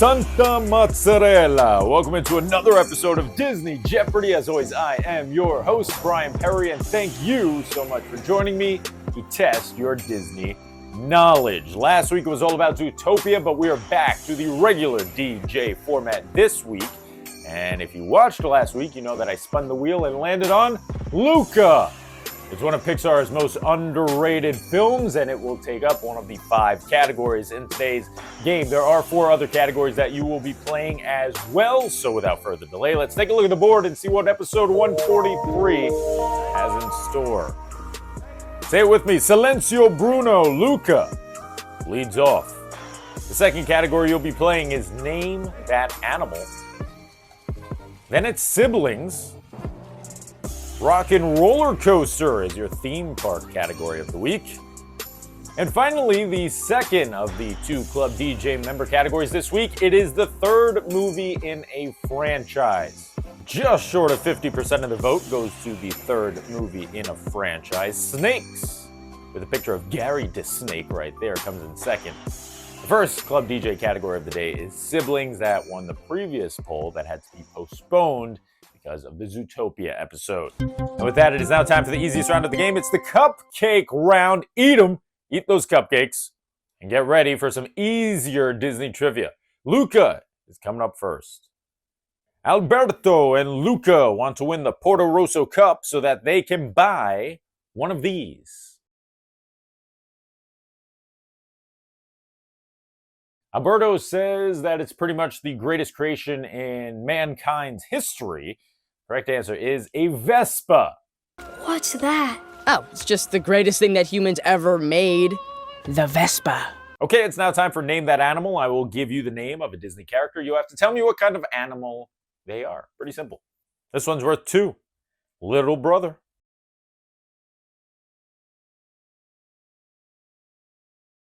Santa Mozzarella. Welcome into another episode of Disney Jeopardy. As always, I am your host, Bryan Perri, and thank you so much for joining me to test your Disney knowledge. Last week was all about Zootopia, but we are back to the regular DJ format this week. And if you watched last week, you know that I spun the wheel and landed on Luca. It's one of Pixar's most underrated films, and it will take up one of the 5 categories in today's game. There are 4 other categories that you will be playing as well, so without further delay, let's take a look at the board and see what episode 143 has in store. Say it with me, Silencio Bruno, Luca leads off. The second category you'll be playing is Name That Animal. Then it's Siblings. Rock and Roller Coaster is your theme park category of the week. And finally, the second of the 2 Club DJ member categories this week, it is the third movie in a franchise. Just short of 50% of the vote goes to the third movie in a franchise. Snakes, with a picture of Gary the Snake right there, comes in second. The first Club DJ category of the day is Siblings, that won the previous poll that had to be postponed because of the Zootopia episode. And with that, it is now time for the easiest round of the game. It's the cupcake round. Eat them. Eat those cupcakes. And get ready for some easier Disney trivia. Luca is coming up first. Alberto and Luca want to win the Porto Rosso Cup so that they can buy one of these. Alberto says that it's pretty much the greatest creation in mankind's history. Correct answer is a Vespa. What's that? Oh, it's just the greatest thing that humans ever made. The Vespa. Okay, it's now time for Name That Animal. I will give you the name of a Disney character. You have to tell me what kind of animal they are. Pretty simple. This one's worth 2. Little brother.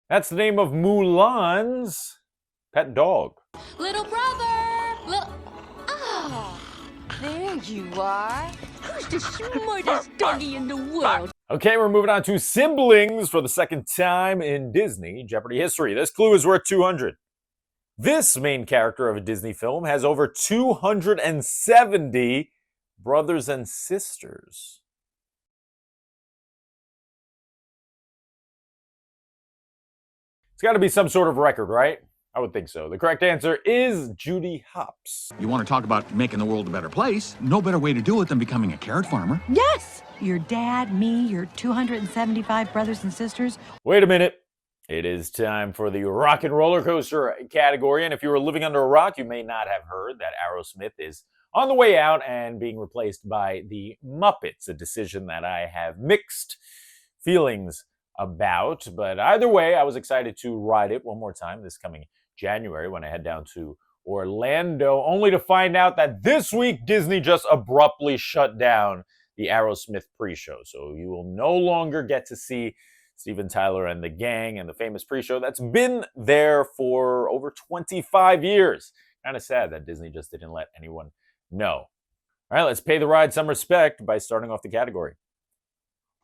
That's the name of Mulan's pet dog. Little brother! There you are. Who's the smartest doggy in the world? Okay, we're moving on to Siblings for the second time in Disney Jeopardy history. This clue is worth 200. This main character of a Disney film has over 270 brothers and sisters. It's got to be some sort of record, right? I would think so. The correct answer is Judy Hopps. You want to talk about making the world a better place? No better way to do it than becoming a carrot farmer. Yes! Your dad, me, your 275 brothers and sisters. Wait a minute. It is time for the Rock and Roller Coaster category. And if you were living under a rock, you may not have heard that Aerosmith is on the way out and being replaced by the Muppets, a decision that I have mixed feelings about. But either way, I was excited to ride it one more time this coming January when I head down to Orlando, only to find out that this week Disney just abruptly shut down the Aerosmith pre-show. So you will no longer get to see Steven Tyler and the gang and the famous pre-show that's been there for over 25 years. Kind of sad that Disney just didn't let anyone know. All right, let's pay the ride some respect by starting off the category.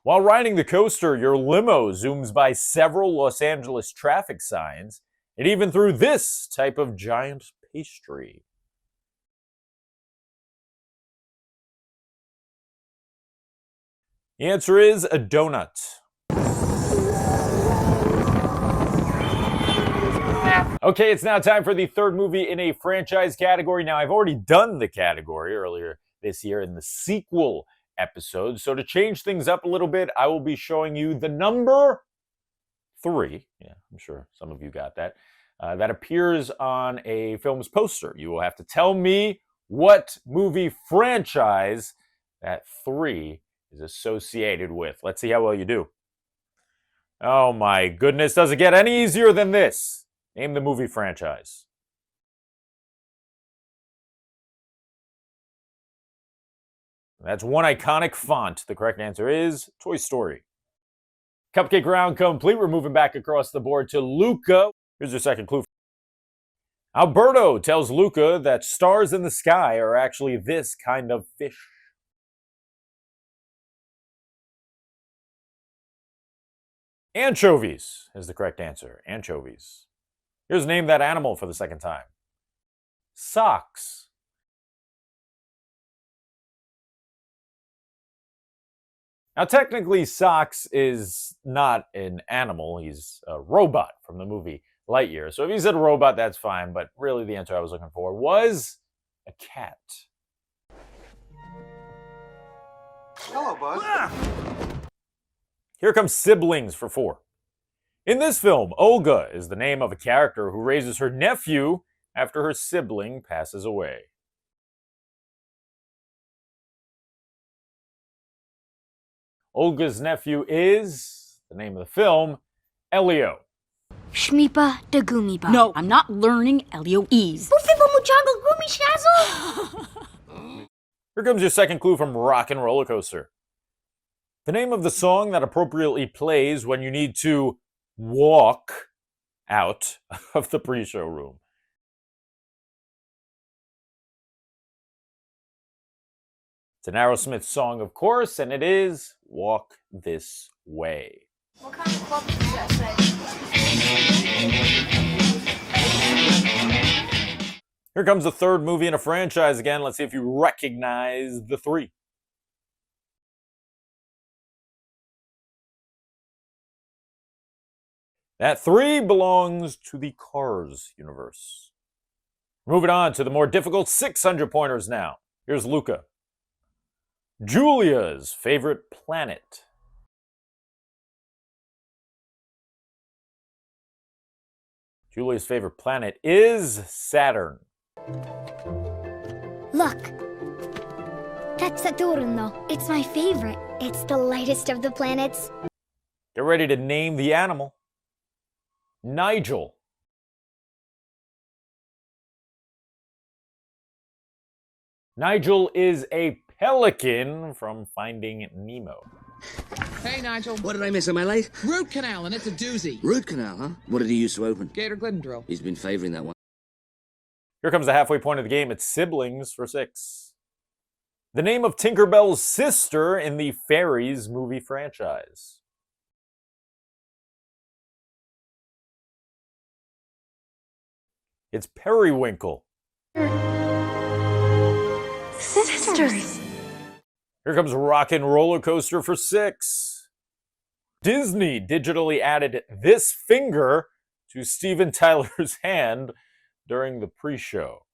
While riding the coaster, your limo zooms by several Los Angeles traffic signs and even through this type of giant pastry. The answer is a donut. Okay, it's now time for the third movie in a franchise category. Now, I've already done the category earlier this year in the sequel episode. So to change things up a little bit, I will be showing you the number 3. Yeah, I'm sure some of you got that. That appears on a film's poster. You will have to tell me what movie franchise that 3 is associated with. Let's see how well you do. Oh my goodness, does it get any easier than this? Name the movie franchise. That's one iconic font. The correct answer is Toy Story. Cupcake round complete. We're moving back across the board to Luca. Here's your second clue. Alberto tells Luca that stars in the sky are actually this kind of fish. Anchovies is the correct answer. Anchovies. Here's Name That Animal for the second time. socks. Now, technically, Socks is not an animal. He's a robot from the movie Lightyear. So if he said robot, that's fine. But really, the answer I was looking for was a cat. Hello, Bud. Here comes siblings for 4. In this film, Olga is the name of a character who raises her nephew after her sibling passes away. Olga's nephew is, the name of the film, Elio. Shmipa de Gumiba. No, I'm not learning Elioese. Here comes your second clue from Rock and Roller Coaster. The name of the song that appropriately plays when you need to walk out of the pre-show room. It's an Aerosmith song, of course, and it is Walk This Way. What kind of club is that? Here comes the third movie in a franchise again. Let's see if you recognize the 3. That 3 belongs to the Cars universe. Moving on to the more difficult 600 pointers now. Here's Luca. Julia's favorite planet. Julia's favorite planet is Saturn. Look. That's Saturno. It's my favorite. It's the lightest of the planets. Get ready to name the animal. Nigel. Nigel is a pelican from Finding Nemo. Hey, Nigel. What did I miss? Am I late? Root canal, and it's a doozy. Root canal, huh? What did he use to open? Gator Glidden He's been favoring that one. Here comes the halfway point of the game. It's siblings for 6. The name of Tinkerbell's sister in the Fairies movie franchise. It's Periwinkle. Sisters. Here comes Rock and Roller Coaster for 6. Disney digitally added this finger to Steven Tyler's hand during the pre-show.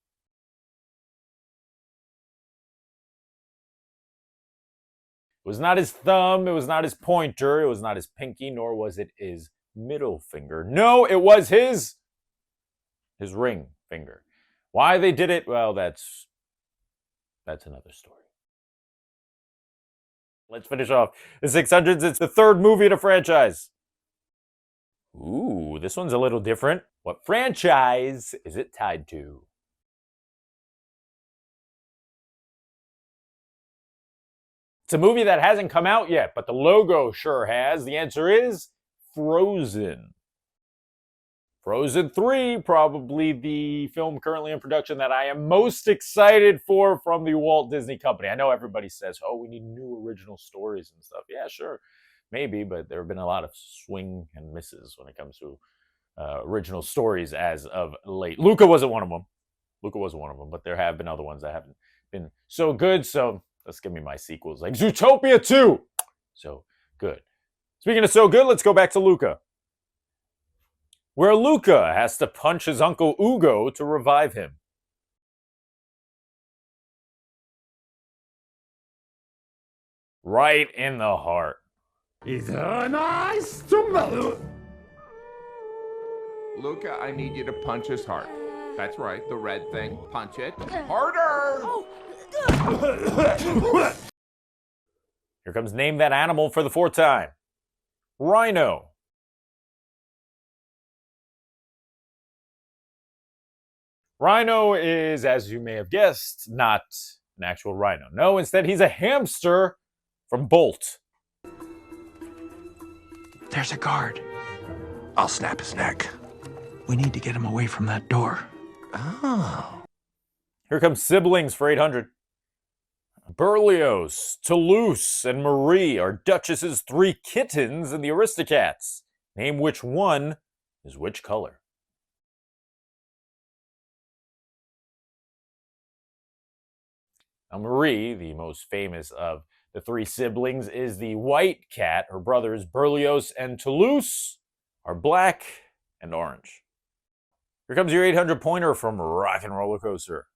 It was not his thumb, it was not his pointer, it was not his pinky, nor was it his middle finger. No, it was his ring finger. Why they did it, well, that's another story. Let's finish off the 600s. It's the third movie in a franchise. Ooh, this one's a little different. What franchise is it tied to? It's a movie that hasn't come out yet, but the logo sure has. The answer is Frozen. Frozen 3, probably the film currently in production that I am most excited for from the Walt Disney Company. I know everybody says, oh, we need new original stories and stuff. Yeah, sure, maybe, but there have been a lot of swing and misses when it comes to original stories as of late. Luca wasn't one of them. But there have been other ones that haven't been so good, so let's give me my sequels, like Zootopia 2. So good. Speaking of so good, let's go back to Luca, where Luca has to punch his uncle Ugo to revive him. Right in the heart. It's nice to meet you. Luca, I need you to punch his heart. That's right, the red thing. Punch it. Harder! Here comes Name That Animal for the 4th time. Rhino. Rhino is, as you may have guessed, not an actual rhino. No, instead he's a hamster from Bolt. There's a guard. I'll snap his neck. We need to get him away from that door. Oh. Here comes Siblings for 800. Berlioz, Toulouse, and Marie are Duchess's 3 kittens in the Aristocats. Name which one is which color. Now, Marie, the most famous of the three siblings, is the white cat. Her brothers, Berlioz and Toulouse, are black and orange. Here comes your 800-pointer from Rock and Roller Coaster.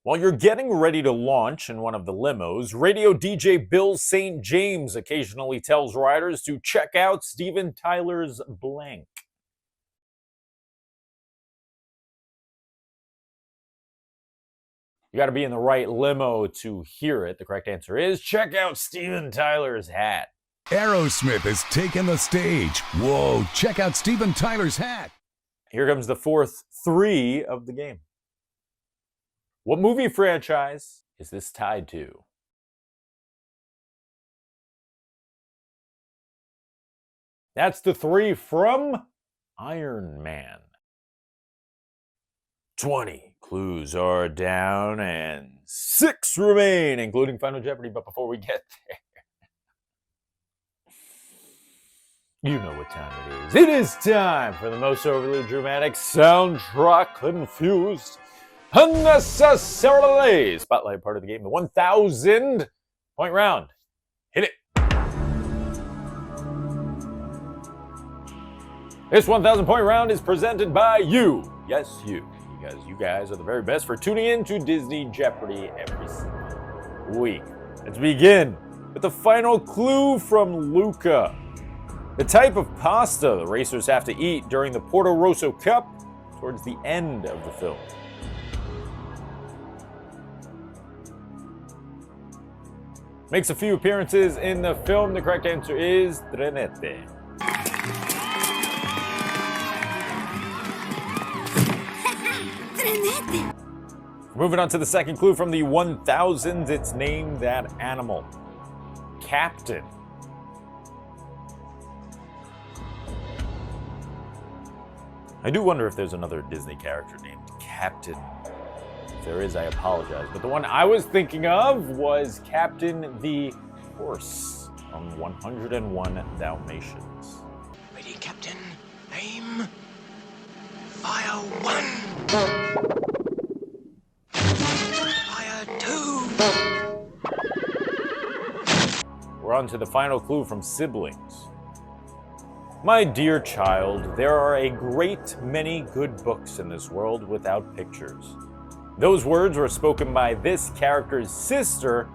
While you're getting ready to launch in one of the limos, radio DJ Bill St. James occasionally tells riders to check out Steven Tyler's blank. You got to be in the right limo to hear it. The correct answer is check out Steven Tyler's hat. Aerosmith has taken the stage. Whoa, check out Steven Tyler's hat. Here comes the fourth three of the game. What movie franchise is this tied to? That's the three from Iron Man. 20 clues are down and 6 remain, including Final Jeopardy. But before we get there, you know what time it is. It is time for the most overly dramatic soundtrack confused unnecessarily spotlight part of the game, the 1,000-point round. Hit it. This 1,000-point round is presented by you. Yes, you. Because you guys are the very best for tuning in to Disney Jeopardy every single week. Let's begin with the final clue from Luca. The type of pasta the racers have to eat during the Porto Rosso Cup towards the end of the film. Makes a few appearances in the film. The correct answer is trenette. Moving on to the second clue from the 1,000s. It's named that animal. Captain. I do wonder if there's another Disney character named Captain. If there is, I apologize. But the one I was thinking of was Captain the Horse from 101 Dalmatians. Ready, Captain. Aim. Fire 1. Fire 2. We're on to the final clue from Siblings. My dear child, there are a great many good books in this world without pictures. Those words were spoken by this character's sister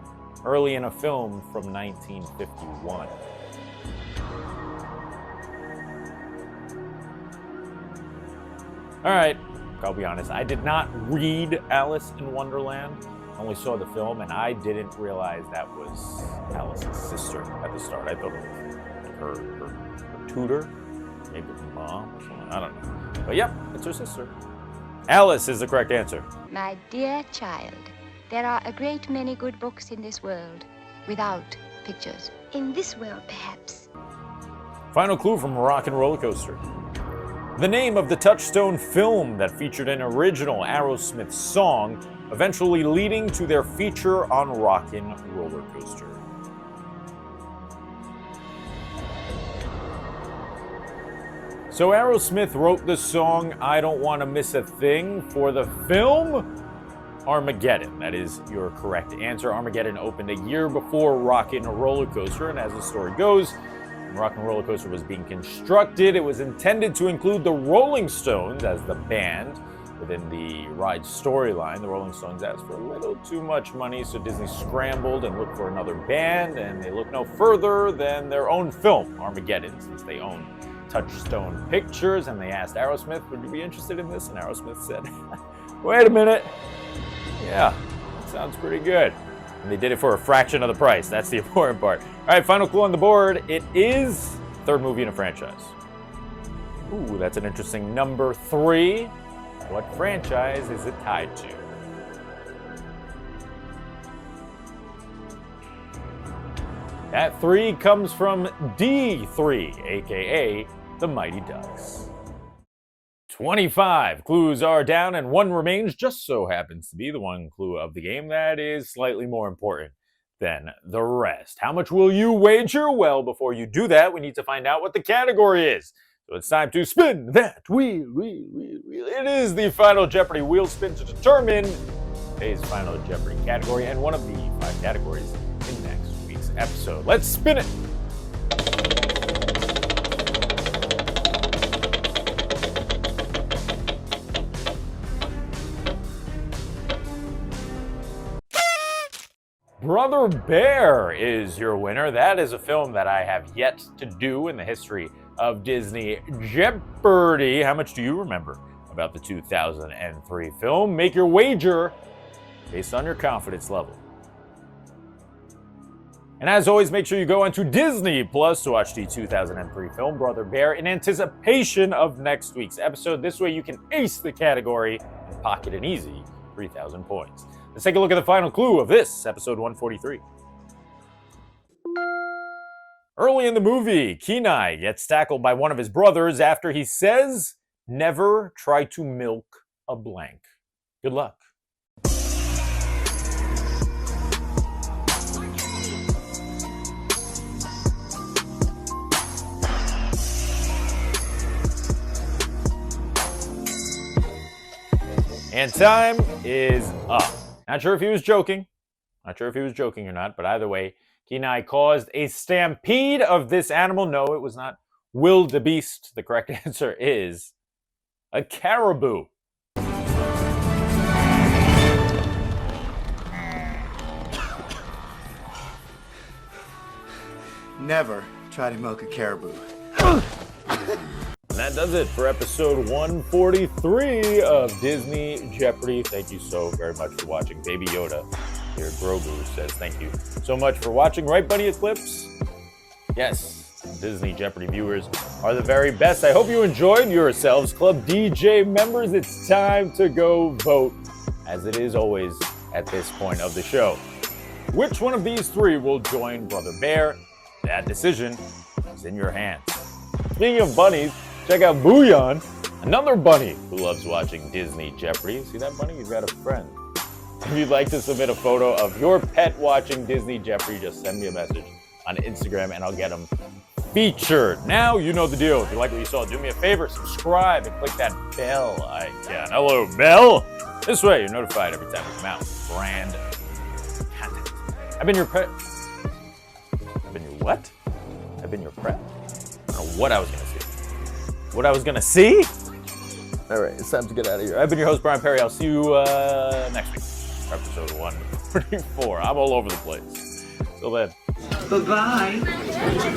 early in a film from 1951. All right, I'll be honest, I did not read Alice in Wonderland. I only saw the film, and I didn't realize that was Alice's sister at the start. I thought it was her tutor, maybe her mom or something, I don't know. But yep, it's her sister. Alice is the correct answer. My dear child, there are a great many good books in this world without pictures. In this world, perhaps. Final clue from Rock and Roller Coaster. The name of the Touchstone film that featured an original Aerosmith song, eventually leading to their feature on Rockin' Roller Coaster. So Aerosmith wrote the song I Don't Want to Miss a Thing for the film Armageddon. That is your correct answer. Armageddon opened a year before Rockin' Roller Coaster, and as the story goes, when Rockin' Roller Coaster was being constructed, it was intended to include the Rolling Stones as the band. Within the ride storyline, the Rolling Stones asked for a little too much money, so Disney scrambled and looked for another band, and they looked no further than their own film, Armageddon, since they own Touchstone Pictures, and they asked Aerosmith, would you be interested in this? And Aerosmith said, wait a minute. Yeah, that sounds pretty good. And they did it for a fraction of the price. That's the important part. All right, final clue on the board. It is the third movie in a franchise. Ooh, that's an interesting number 3. What franchise is it tied to? That 3 comes from D3, aka the Mighty Ducks. 25 clues are down and 1 remains, just so happens to be the one clue of the game that is slightly more important than the rest. How much will you wager? Well, before you do that, we need to find out what the category is. So it's time to spin that wheel. It is the Final Jeopardy wheel spin to determine today's final Jeopardy category and one of the 5 categories in next week's episode. Let's spin it! Brother Bear is your winner. That is a film that I have yet to do in the history of Disney Jeopardy. How much do you remember about the 2003 film? Make your wager based on your confidence level. And as always, make sure you go onto Disney Plus to watch the 2003 film Brother Bear in anticipation of next week's episode. This way you can ace the category and pocket an easy 3,000 points. Let's take a look at the final clue of this, episode 143. Early in the movie, Kenai gets tackled by one of his brothers after he says, "Never try to milk a blank." Good luck. And time is up. Not sure if he was joking. Not sure if he was joking or not, but either way, Kenai caused a stampede of this animal. No, it was not wildebeest. The correct answer is a caribou. Never try to milk a caribou. And that does it for episode 143 of Disney Jeopardy. Thank you so very much for watching. Baby Yoda here, Grogu, says thank you so much for watching. Right, Bunny Eclipse? Yes, Disney Jeopardy viewers are the very best. I hope you enjoyed yourselves. Club DJ members, it's time to go vote, as it is always at this point of the show. Which one of these 3 will join Brother Bear? That decision is in your hands. Speaking of bunnies, check out Booyan, another bunny who loves watching Disney Jeopardy. See that bunny? He's got a friend. If you'd like to submit a photo of your pet watching Disney Jeopardy, just send me a message on Instagram and I'll get them featured. Now you know the deal. If you like what you saw, do me a favor, subscribe and click that bell icon. Hello, bell. This way you're notified every time we come out with brand content. I've been your pet. I've been your what? I've been your prep. I don't know what I was going to see. What I was going to see? All right, it's time to get out of here. I've been your host, Bryan Perri. I'll see you next week for episode 144. I'm all over the place. Till then. Bye-bye.